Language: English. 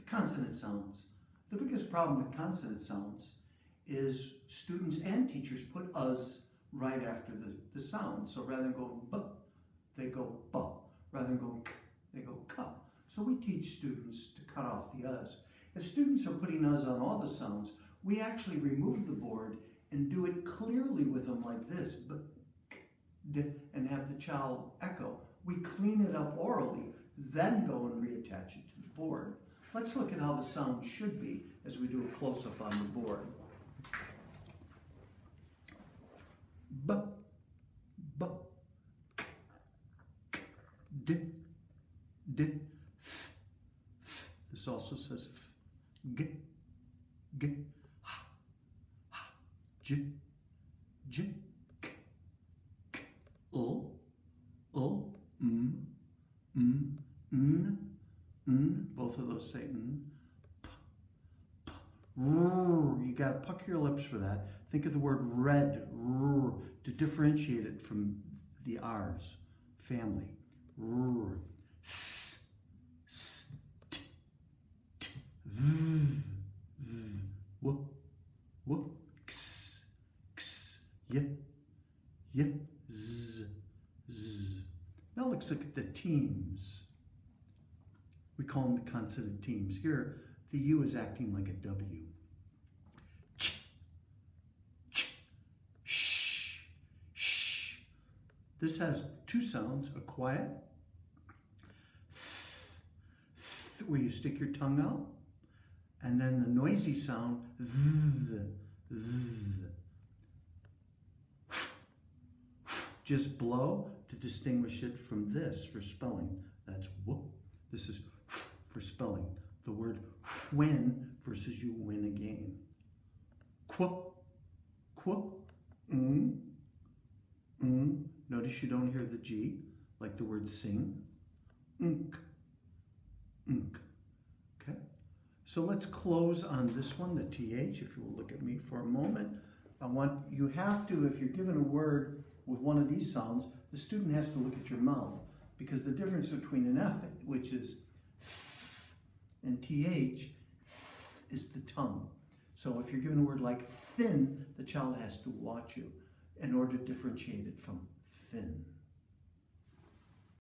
Consonant sounds. The biggest problem with consonant sounds is students and teachers put us right after the sound. So rather than going b, they go b. Rather than going k, they go k. So we teach students to cut off the us. If students are putting us on all the sounds, we actually remove the board and do it clearly with them like this, b, k, d, and have the child echo. We clean it up orally, then go and reattach it to the board. Let's look at how the sound should be as we do a close-up on the board. B, b, k, k, d, d, f, f. This also says f, g, g, h, h, j, j, k, k, l, n, both of those say n, p, p, r. You got to pucker your lips for that. Think of the word red, r, to differentiate it from the R's, family. R, s, s, t, t, v, v, w, w, x, x, y, y, z, z. Now let's look at the teams. We call them the consonant teams. Here, the U is acting like a W. Ch, ch, sh, sh. This has two sounds, a quiet, th, where you stick your tongue out, and then the noisy sound, th, th. Just blow to distinguish it from this for spelling. That's whoop. This is for spelling. The word when versus you win a game. Qu, qu, Notice you don't hear the G, like the word sing. Unk, unk. Okay? So let's close on this one, the TH, if you will look at me for a moment. You have to, if you're given a word with one of these sounds, the student has to look at your mouth, because the difference between an F, which is and TH, is the tongue. So if you're given a word like thin, the child has to watch you in order to differentiate it from thin.